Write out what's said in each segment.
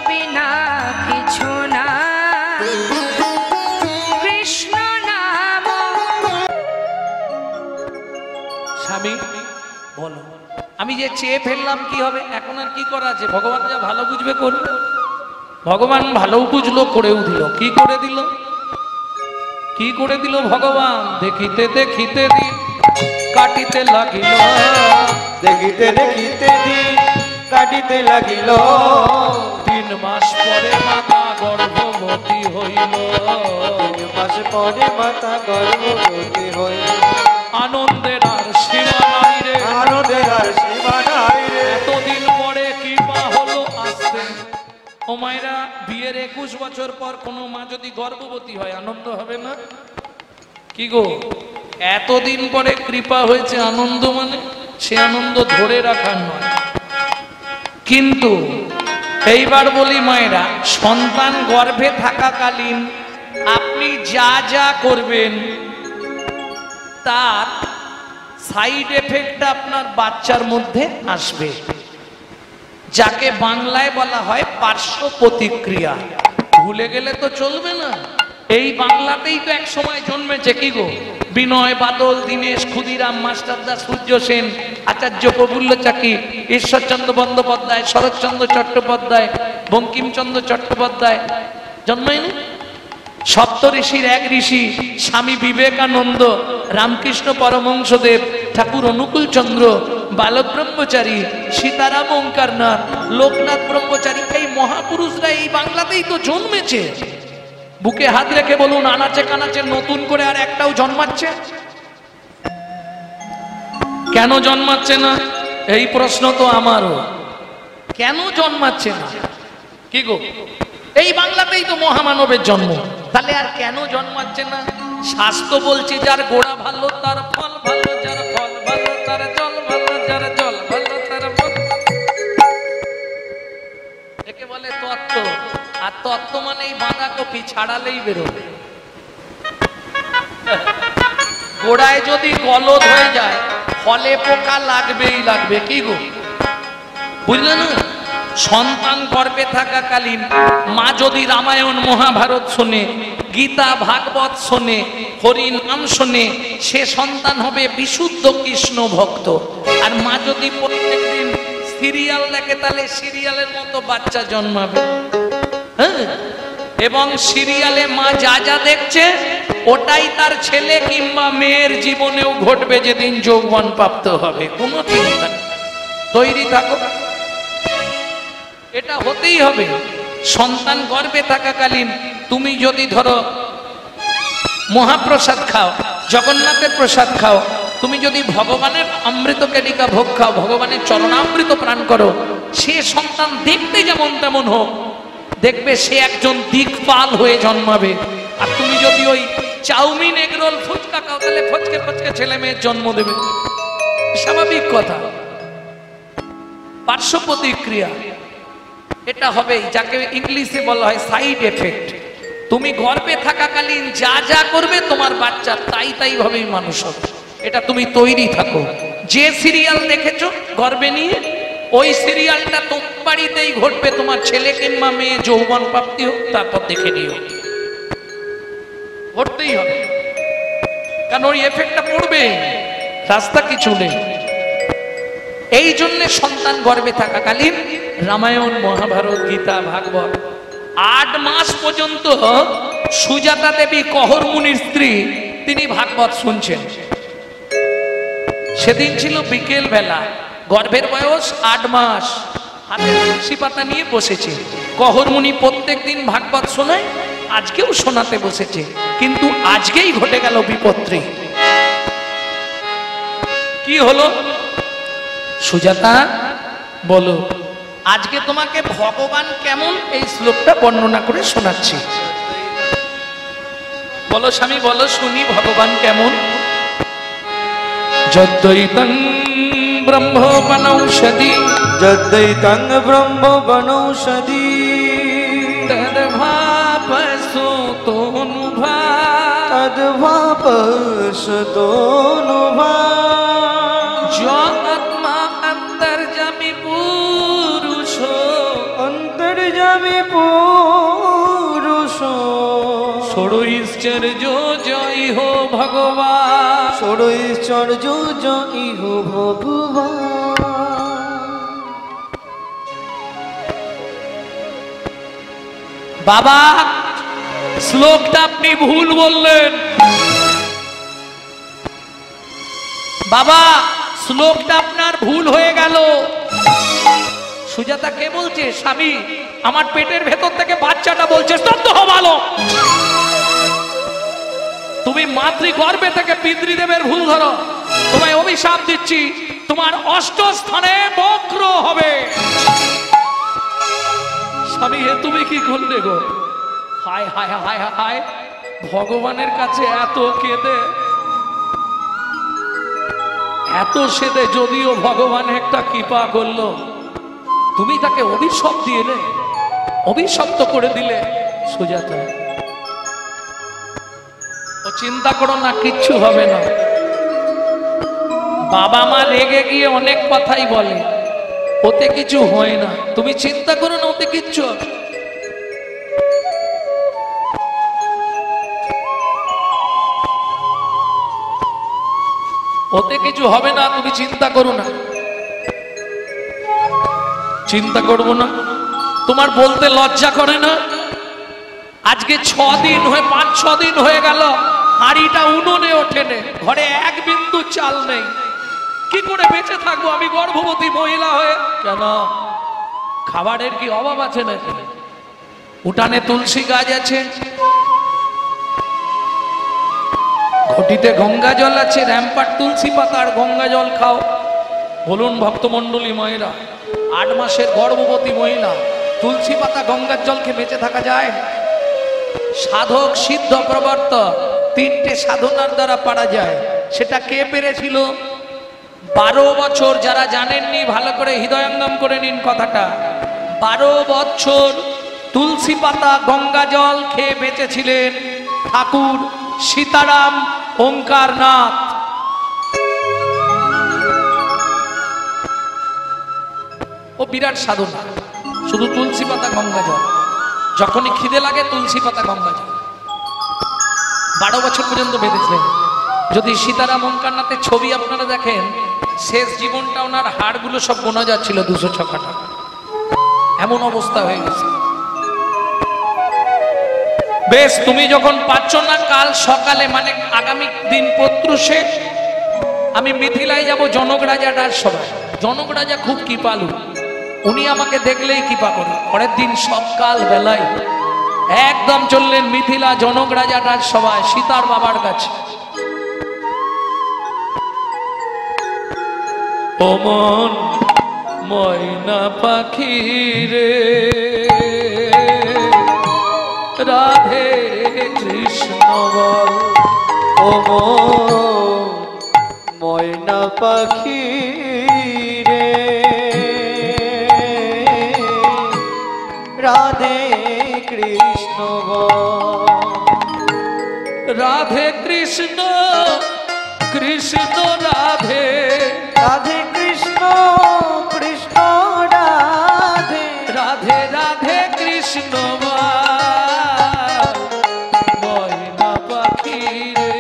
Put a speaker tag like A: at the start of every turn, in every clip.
A: বিনা কিছু না, কৃষ্ণ নাম।
B: স্বামী বলো, আমি যে চেয়ে ফেললাম কি হবে? এখন আর কি করা আছে? ভগবান যা ভালো বুঝবে করবে। ভগবান ভালো বুঝলো, করেও দিল। কি করে দিল? কি করে দিল ভগবান? দেখিতে দেখিতে দিন কাটিতে লাগিল,
C: দেখিতে দেখিতে দিন কাটিতে লাগিল।
B: 3 মাস পরে মাতা গর্ভবতী হইল,
C: 3 মাস পরে মাতা গর্ভবতী হইল।
B: আনন্দের আর সীমা নাই রে,
C: আনন্দের আর সীমা নাই রে।
B: এতদিন পরে কৃপা হলো আসতে। ও মায়েরা, বিয়ের 21 বছর পর কোনো মা যদি গর্ভবতী হয় আনন্দ হবে না? কি গো, এতদিন পরে কৃপা হয়েছে, আনন্দ মানে সে আনন্দ ধরে রাখার নয়। কিন্তু এইবার বলি মায়েরা, সন্তান গর্ভে থাকাকালীন আপনি যা যা করবেন তার সাইড এফেক্ট আপনার বাচ্চার মধ্যে আসবে, যাকে বাংলায় বলা হয় পার্শ্ব প্রতিক্রিয়া। ভুলে গেলে তো চলবে না। এই বাংলাতেই তো এক সময় জন্মেছে কি গো, বিনয় বাদল, দীনেশ, ক্ষুদিরাম, মাস্টারদা, সূর্য সেন, আচার্য প্রফুল্ল চাকি, ঈশ্বরচন্দ্র বন্দ্যোপাধ্যায়, শরৎচন্দ্র চট্টোপাধ্যায়, বঙ্কিমচন্দ্র চট্টোপাধ্যায় জন্মায়নি? সপ্ত ঋষির এক ঋষি স্বামী বিবেকানন্দ, রামকৃষ্ণ পরমহংসদেব, ঠাকুর অনুকূল চন্দ্র, বালক ব্রহ্মচারী, সীতারাম ওঙ্কারনাথ, লোকনাথ ব্রহ্মচারী, এই মহাপুরুষরা এই বাংলাতেই তো জন্মেছে। বুকে হাত রেখে বলুন, আনাচে কানাচে নতুন করে আর একটাও জন্মাচ্ছে? কেন জন্মাচ্ছে না? এই প্রশ্ন তো আমারও। কেন জন্মাচ্ছে না? কি গো, এই বাংলাতেই তো মহামানবের জন্ম, তাহলে আর কেন জন্মাচ্ছে না? শাস্ত্র বলছে, যার গোড়া ভালো তার ফল ভালো, যার ফল ভালো তার জল ভালো, যার জল ভালো তার ফল। একে বলে তত্ত্ব। আর তত্ত্ব মানে এই বাঁধাকপি ছাড়ালেই বেরোবে। গোড়ায় যদি গলদ হয়ে যায়, ফলে পোকা লাগবেই লাগবে। কি গো, বুঝলে না? সন্তান গর্ভে থাকাকালীন মা যদি রামায়ণ মহাভারত শোনে, গীতা ভাগবত শোনে, হরি নাম শোনে, সে সন্তান হবে বিশুদ্ধ কৃষ্ণ ভক্ত। আর মা যদি প্রত্যেকদিন সিরিয়াল দেখে, তাহলে সিরিয়ালের মতো বাচ্চা জন্মাবে। হ্যাঁ, এবং সিরিয়ালে মা যা যা দেখছে ওটাই তার ছেলে কিংবা মেয়ের জীবনেও ঘটবে যেদিন যৌবন প্রাপ্ত হবে। কোনো চিন্তা নেই, তৈরি থাকো। এটা হতেই হবে। সন্তান গর্ভে থাকাকালীন তুমি যদি ধরো মহাপ্রসাদ খাও, জগন্নাথের প্রসাদ খাও, তুমি যদি ভগবানের অমৃত কেলিকা ভোগ খাও, ভগবানের চরণামৃত প্রাণ করো, সে সন্তান দেখতে যেমন তেমন হোক, দেখবে সে একজন দিকপাল হয়ে জন্মাবে। আর তুমি যদি ওই চাউমিন, এগরোল, ফুচকা খাও, তাহলে ফচকে ফচকে ছেলে মেয়ের জন্ম দেবে। স্বাভাবিক কথা। পার্শ্ব প্রতিক্রিয়া এটা হবেই, যাকে ইংলিশে বলা হয় সাইড এফেক্ট। তুমি গর্ভে থাকাকালীন যা যা করবে তোমার বাচ্চা তাই তাই ভাবেই মানুষ হবে। এটা তুমি তৈরি থাকো। যে সিরিয়াল দেখেছো গর্ভে নিয়ে, ওই সিরিয়ালটা তোমার বাড়িতেই ঘটবে। তোমার ছেলে কিংবা মেয়ে যৌবন প্রাপ্তি হোক, তারপর দেখে নিও, ঘটতেই হবে। কারণ ওই এফেক্টটা পড়বে, রাস্তা কিছু নেই। এই জন্য সন্তান গর্ভে থাকাকালীন রামায়ণ মহাভারত গীতা ভাগবত 8 মাস পর্যন্ত সুজাতা দেবী কহর মুনির স্ত্রী, তিনি ভাগবত শুনছেন। সেদিন ছিল বিকেল বেলা, গর্ভের বয়স 8 মাস, হাতে তুলসী পাতা নিয়ে বসেছে। কহর মুনি প্রত্যেক দিন ভাগবত শোনায়, আজকেও শোনাতে বসেছে। কিন্তু আজকেই ঘটে গেল বিপত্তি। কি হলো? সুজাতা বলো, আজকে তোমাকে ভগবান কেমন এই শ্লোকটা বর্ণনা করে শোনাচ্ছি। বলো স্বামী, বলো শুনি, ভগবান কেমন? যদ্বৈতং ব্রহ্ম বনৌষধি,
C: যদ্বৈতং ব্রহ্ম বনৌষধি,
B: তদ্ভাবসু তনুভা,
C: তদ্ভাবসু তনুভা,
B: আত্মা অন্তর্যামী পুরুষ,
C: অন্তর্যামী আমি পুরুষ
B: ষড়ৈশ্বর্য জয় হো ভগবান।
C: ষড়ৈশ্বর্য জয় হো ভগবান।
B: বাবা শ্লোকটা আপনি ভুল বললেন। বাবা শ্লোকটা আপনার ভুল হয়ে গেল। সুজাতা কে বলছে? স্বামী। আমার পেটের ভেতর থেকে বাচ্চাটা বলছে স্তব্ধ হও ভালো। তুমি মাতৃগর্ভে থেকে পিতৃদেবের ভুল ধরো। তোমায় অভিশাপ দিচ্ছি, তোমার অষ্ট স্থানে বক্র হবে। স্বামী হে তুমি কি করলে গো? হায় হায় হায় হায়, ভগবানের কাছে এত কেঁদে এত সেদে যদিও ভগবান একটা কৃপা করলো, তুমি তাকে অভিশাপ দিলে, অভিশপ্ত করে দিলে। সুজাতা ও চিন্তা করো না, কিচ্ছু হবে না। বাবা মা রেগে গিয়ে অনেক কথাই বলে, ওতে কিছু হয় না। তুমি চিন্তা করো না, ওতে কিচ্ছু হবে। ওতে কিছু হবে না, তুমি চিন্তা করো না। চিন্তা করবো না? তোমার বলতে লজ্জা করে না? আজকে 6 দিন হয়ে 5-6 দিন হয়ে গেল হাঁড়িটা উনুনে ওঠেনে, ঘরে এক বিন্দু চাল নেই। কি করে বেঁচে থাকবো আমি গর্ভবতী মহিলা হয়ে? কেন খাবারের কি অভাব আছে নাকি? উঠানে তুলসী গাছ আছে, ঘটিতে গঙ্গা জল আছে, র্যাম্পার তুলসী পাতা আর গঙ্গা জল খাও। বলুন ভক্তমণ্ডলী মহিলা, 8 মাসের গর্ভবতী মহিলা তুলসী পাতা গঙ্গার জলকে বেঁচে থাকা যায়? সাধক সিদ্ধ প্রবর্তক 3টে সাধনার দ্বারা পারা যায়। সেটা কে পেরেছিল? 12 বছর। যারা জানেননি ভালো করে হৃদয়ঙ্গম করে নিন কথাটা। 12 বছর তুলসী পাতা গঙ্গা জল খেয়ে বেঁচেছিলেন ঠাকুর সীতারাম ওঙ্কারনাথ। ও বিরাট সাধনা, শুধু তুলসী পাতা গঙ্গা জল, যখনই খিদে লাগে তুলসী পাতা গঙ্গা জল। 12 বছর পর্যন্ত বেঁধেছিলেন। যদি সীতারাম ওঙ্কারনাথের ছবি আপনারা দেখেন, শেষ জীবনটা ওনার হাড়গুলো সব গোনা যাচ্ছিল 206 টাকা, এমন অবস্থা হয়ে গেছে। বেশ, তুমি যখন পাচ্ছ না, কাল সকালে মানে আগামী দিন প্রত্যুষে আমি মিথিলায় যাব জনক রাজাটার সভায়। জনক রাজা খুব কৃপালু, উনি আমাকে দেখলেই কৃপা করে। পরের দিন সকাল বেলায় একদম চললেন মিথিলা জনক রাজাটার সভায় সীতার বাবার কাছে। ও মন ময়না পাখি রে, রাধে কৃষ্ণ বল।
C: ও ময়না পাখি রে, রাধে কৃষ্ণ বল।
B: রাধে কৃষ্ণ কৃষ্ণ রাধে,
C: রাধে কৃষ্ণ কৃষ্ণ রাধে,
B: রাধে রাধে কৃষ্ণ ময়না পাখি রে,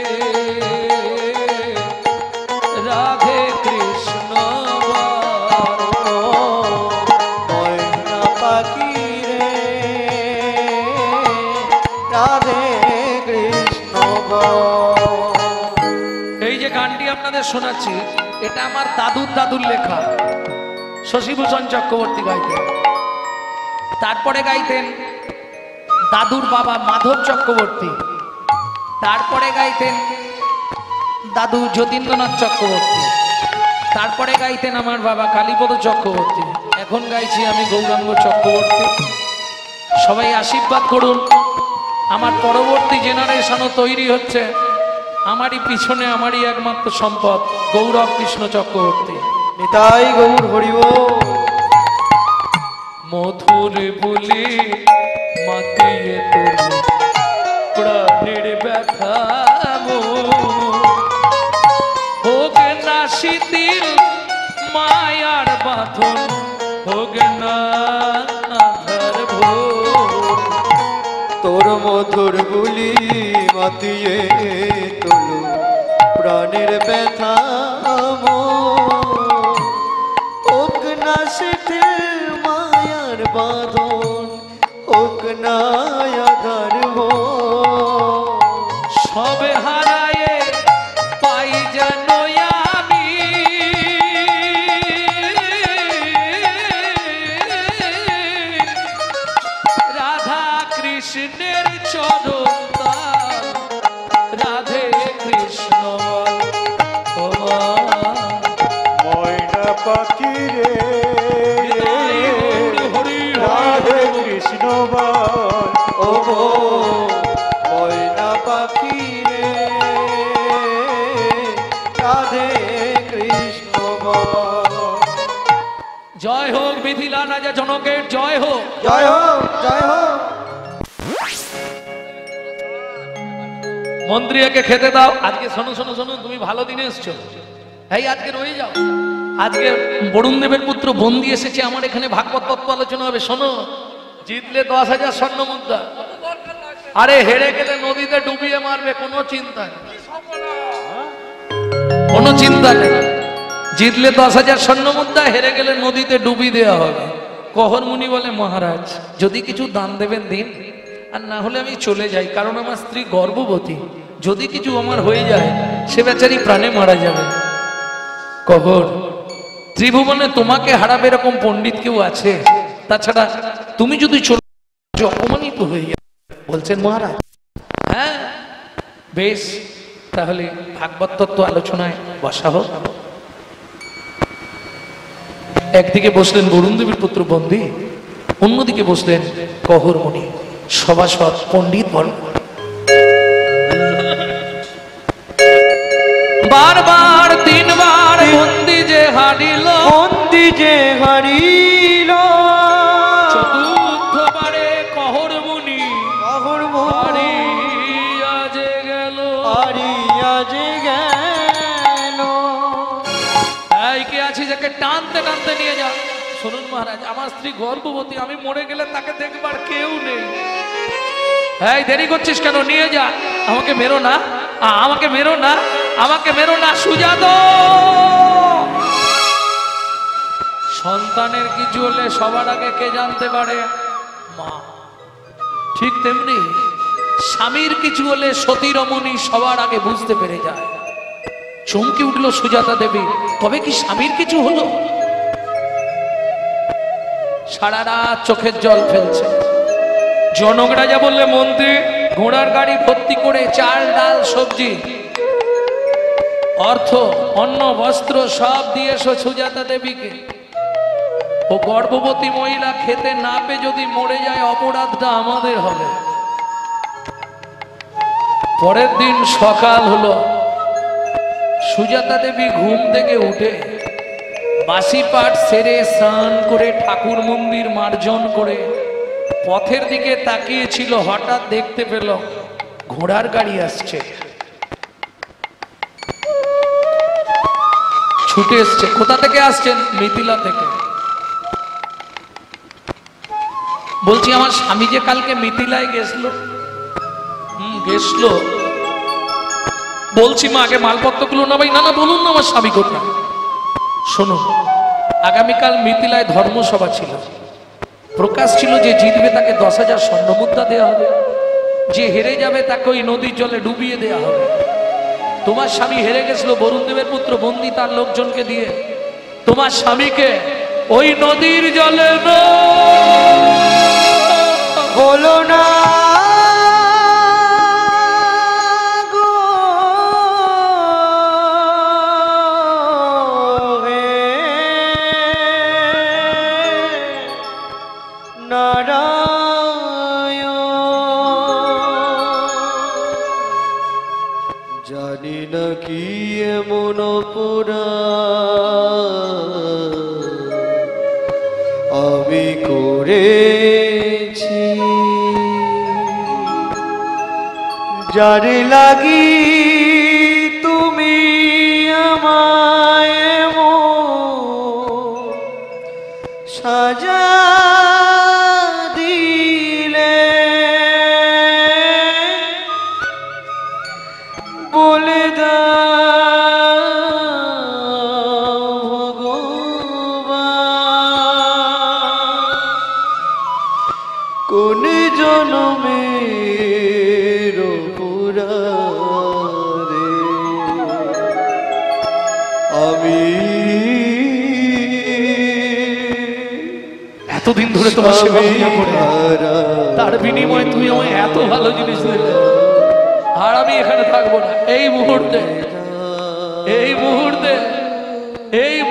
B: রাধে কৃষ্ণ
C: ময়না পাখি রে, রাধে কৃষ্ণ বল।
B: এই যে গানটি আপনাদের শোনাচ্ছি, এটা আমার দাদুর লেখা। শশীভূষণ চক্রবর্তী গাইতেন। তারপরে গাইতেন দাদুর বাবা মাধব চক্রবর্তী। তারপরে গাইতেন দাদু যতীন্দ্রনাথ চক্রবর্তী। তারপরে গাইতেন আমার বাবা কালীপদ চক্রবর্তী। এখন গাইছি আমি গৌরাঙ্গ চক্রবর্তী। সবাই আশীর্বাদ করুন, আমার পরবর্তী জেনারেশনও তৈরি হচ্ছে। আমারই পিছনে আমারই একমাত্র সম্পদ গৌরব কৃষ্ণ চক্রবর্তী।
C: নিতাই গৌর হরিব।
B: মধুর বলে মাতিয়ে তোর প্রাণের ব্যথা হোক না শিথিল মায়ার বাঁধন, হোক না আধার ভোর।
C: মধুর বুলি মাতিয়ে তোলো প্রাণের ব্যথা হোক না শিথিল মায়ার বাঁধন, হোক না আধার
B: সবে হারায়ে পাই যেন আমি রাধা কৃষ্ণের চরণ তাল, রাধে কৃষ্ণ
C: ময়না পাখি রে রাধে কৃষ্ণ বল, ও ময়না পাখি রে রাধে কৃষ্ণ বল।
B: জয় হোক মিথিলা রাজা জনকের জয় হোক।
C: জয় হোক, জয় হোক।
B: মন্ত্রীকে খেতে দাও। আজকে শোনো শোনো শোনো, তুমি ভালো দিনে এসছো। এই আজকে রয়ে যাও। আজকে বরুণ দেবের পুত্র বন্দি এসেছে আমার এখানে, ভাগবত তত্ত্ব আলোচনা হবে। শোনো, জিতলে 10,000 স্বর্ণ মুদ্রা, আরে হেরে গেলে নদীতে ডুবিয়ে মারবে, কোনো চিন্তা নেই, কোনো চিন্তা নেই। জিতলে 10,000 স্বর্ণ মুদ্রা, হেরে গেলে নদীতে ডুবি দেওয়া হবে। কহর মুনি বলে, মহারাজ যদি কিছু দান দেবেন দিন, আর না হলে আমি চলে যাই, কারণ আমার স্ত্রী গর্ভবতী, যদি কিছু আমার হয়ে যায় সে বেচারি প্রাণে মারা যাবে। কহর, ত্রিভুবনে তোমাকে হারাবে এরকম পণ্ডিত কেউ আছে? তাছাড়া তুমি যদি চলে অপমানিত হয়ে যাবে। বলছেন মহারাজ, হ্যাঁ বেশ, তাহলে ভাগবত তত্ত্ব আলোচনায় বসা হোক। একদিকে বসলেন বরুণ দেবীর পুত্র বন্দী, অন্যদিকে বসলেন কহর মুনি, সভাসদ পণ্ডিত বর্গ। বারবার 3 বার বন্দি যে হারিল,
C: বন্দি যে হারিল,
B: চতুর্থবারে কহর মুনি
C: কহর
B: হারিয়া যে গেল,
C: হারিয়া যে গেল।
B: এই কে আছি যাকে টানতে টানতে নিয়ে যা। শুনুন মহারাজ, আমার স্ত্রী গর্ভবতী, আমি মরে গেলে তাকে দেখবার কেউ নেই। এই দেরি করছিস কেন? নিয়ে যা। আমাকে মেরো না, আমাকে মেরো না, আমাকে মেরো না। সুজাত, সন্তানের কিছু হলে সবার আগে কে জানতে পারে? মা। ঠিক তেমনি স্বামীর কিছু হলে সতী রমণী সবার আগে বুঝতে পেরে যায়। চমকে উঠলো সুজাতা দেবী, তবে কি স্বামীর কিছু হলো? সারা রাত চোখের জল ফেলছে। জনক রাজা বললে, মন্ত্রী ঘোড়ার গাড়ি ভর্তি করে চাল ডাল সবজি অর্থ অন্ন বস্ত্র সব দিয়ে এসো সুজাতা দেবীকে। ও গর্ভবতী মহিলা খেতে না পেয়ে যদি মরে যায়, অপরাধটা আমাদের হবে। পরের দিন সকাল হলো, সুজাতা দেবী ঘুম থেকে উঠে বাসি পাঠ সেরে স্নান করে ঠাকুর মন্দির মার্জন করে পথের দিকে তাকিয়েছিল। হঠাৎ দেখতে পেল ঘোড়ার গাড়ি আসছে, ছুটে এসছে। কোথা থেকে আসছেন? মিথিলা থেকে। বলছি, আমার স্বামী যে কালকে মিথিলায় গেছিল। গেছিল। বলছি মা, আগে মালপত্রগুলো না ভাই। না না, বলুন না আমার স্বামী কোথায়। শুনুন, আগামীকাল মিথিলায় ধর্মসভা ছিল। প্রকাশ ছিল যে জিতবে তাকে 10,000 স্বর্ণ মুদ্রা দেওয়া হবে, যে হেরে যাবে তাকে ওই নদীর জলে ডুবিয়ে দেওয়া হবে। তোমার স্বামী হেরে গেছিল, বরুণ দেবের পুত্র বন্দী তার লোকজনকে দিয়ে তোমার স্বামীকে ওই নদীর জলে
C: বলো না গো হে নারায়ণ। জানি না কি এমন অপরাধ আমি করেছি, যার লাগি তুমি আমায় সাজা দিলে। কোন জনমের পুরারে আমি
B: এতদিন ধরে তোমার সেবা পূজা করে তার বিনিময়ে তুমি আমায় এত ভালো জিনিস দিলে, আর আমি এখানে থাকবো না। এই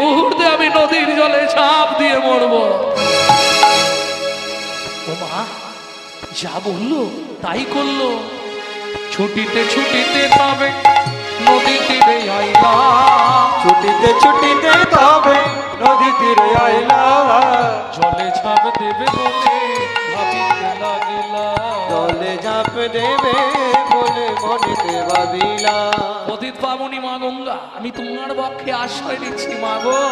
B: মুহূর্তে আমি নদীর জলে ঝাঁপ দিয়ে মরবো। ও মা যা বললো তাই করলো। ছুটিতে তবে নদী তীরে আইলাম,
C: ছুটিতে তবে নদী তীরে আইলাম,
B: জলে ঝাঁপ দেবে বলে ভাবিতে লাগিলাম,
C: জলে ঝাঁপ দেবে বলে মনেতে ভাবিলাম।
B: পতিত পাবনী মা গঙ্গা, আমি তোমার পক্ষে আশ্রয় নিচ্ছি মা গো।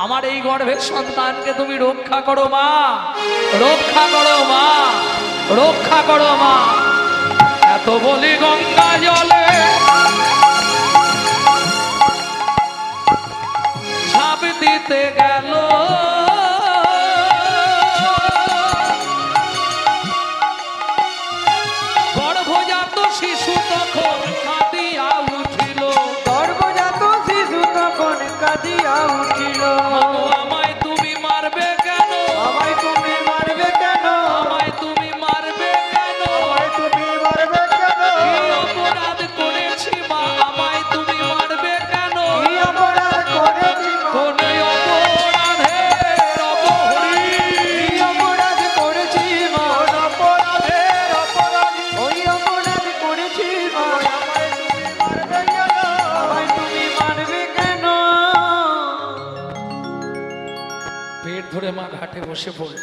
B: আমার এই গর্ভের সন্তানকে তুমি রক্ষা করো মা, রক্ষা করো মা, রক্ষা করো মা। এত বলি গঙ্গা জলে ঝাঁপ দিতে গেল, গর্ভজাত শিশু তখন কাঁদিয়া উঠিল,
C: গর্ভজাত শিশু তখন কাঁদিয়া উঠিল।
B: আমায় তুমি মারবে কেন,
C: আমায় তুমি মারবে কেন,
B: আমায় তুমি মারবে কেন,
C: আমায় তুমি মারবে কেন,
B: কি অপরাধ করেছি মা, আমায় তুমি মারবে কেন,
C: কি অপরাধ করেছি মা,
B: কোন অপরাধের অপহরী,
C: কি অপরাধ করেছি মা, ওই অপরাধ করেছি মা, আমায় তুমি মারবে কেন।
B: পেট ধরে মা ঘাটে বসে পড়ল।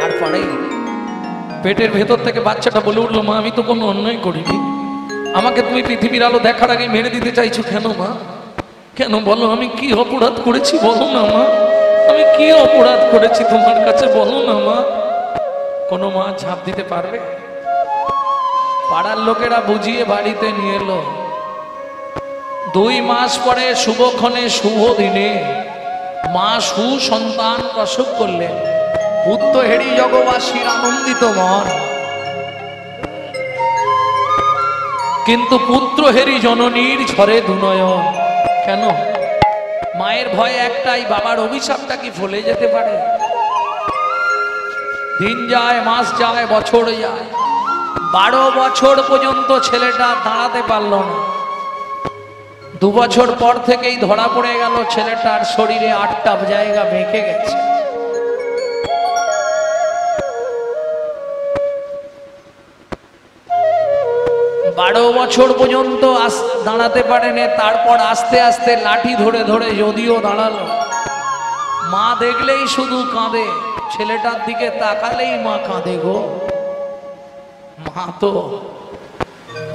B: আর পরে পেটের ভেতর থেকে বাচ্চাটা বলে উঠলো, মা আমি তো কোনো অন্যায় করিনি, আমাকে তুমি পৃথিবীর আলো দেখার আগে মেরে দিতে চাইছো কেন মা, কেন বলো, আমি কি অপরাধ করেছি বলো না মা, আমি কি অপরাধ করেছি তোমার কাছে বলো না মা। কোনো মা ঝাঁপ দিতে পারবে? পাড়ার লোকেরা বুঝিয়ে বাড়িতে নিয়ে এলো। 2 মাস পরে শুভক্ষণে শুভ দিনে মা সুসন্তান প্রসব করলেন। পুত্র হেরি জগবাসীর আনন্দিত মন, কিন্তু পুত্র হেরি জননীর ঝরে দুনয়ন। কেন? মায়ের ভয় একটাই, বাবার অভিশাপটা কি ফলে যেতে পারে? দিন যায়, মাস যায়, বছর যায়, 12 বছর পর্যন্ত ছেলেটা দাঁড়াতে পারল না। 2 বছর পর থেকেই ধরা পড়ে গেল ছেলেটার শরীরে 8টা জায়গা বেঁকে গেছে। বারো বছর পর্যন্ত দাঁড়াতে পারেনি। তারপর আস্তে আস্তে লাঠি ধরে ধরে যদিও দাঁড়ালো, মা দেখলেই শুধু কাঁদে, ছেলেটার দিকে তাকালেই মা কাঁদে গো। মা তো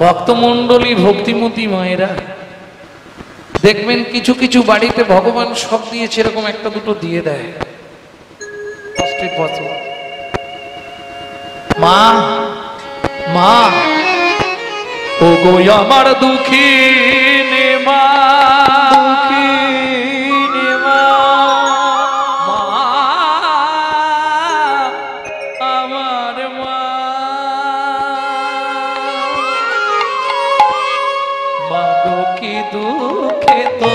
B: ভক্তমণ্ডলী, ভক্তিমতী মায়েরা দেখবেন কিছু কিছু বাড়িতে ভগবান সব দিয়েছে, এরকম একটা দুটো দিয়ে দেয় কষ্টের পথে। মা মা ও গো আমার দুঃখিনী মা,
C: দুঃখিনী মা,
B: মা আমার মা, মা গো কি দুঃখে তো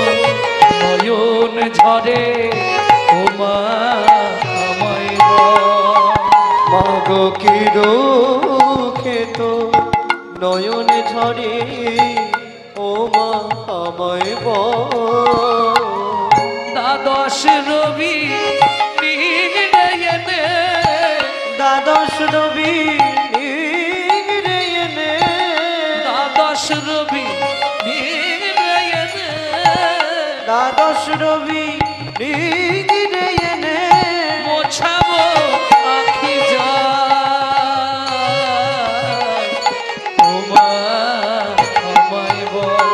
B: নয়ন ঝরে, ও মা আমায় বল।
C: মা গো কি দুঃখে তো নয়ন ঝরে, ও মা আমায় বল।
B: দ্বাদশ রবি নিগড়েনে,
C: দ্বাদশ রবি নিগড়েনে,
B: দ্বাদশ রবি নিগড়েনে,
C: দ্বাদশ রবি নিগড়েনে,
B: মোছাবো আখি যায়, ও মা আমায় বল।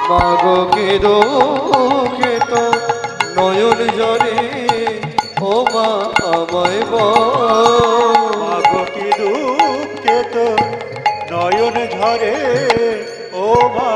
C: মা গো কি দুঃখে তো নয়ন ঝরে, ও মা আমায় বল।
D: মা গো কি দুঃখে তো নয়ন ঝরে, ও মা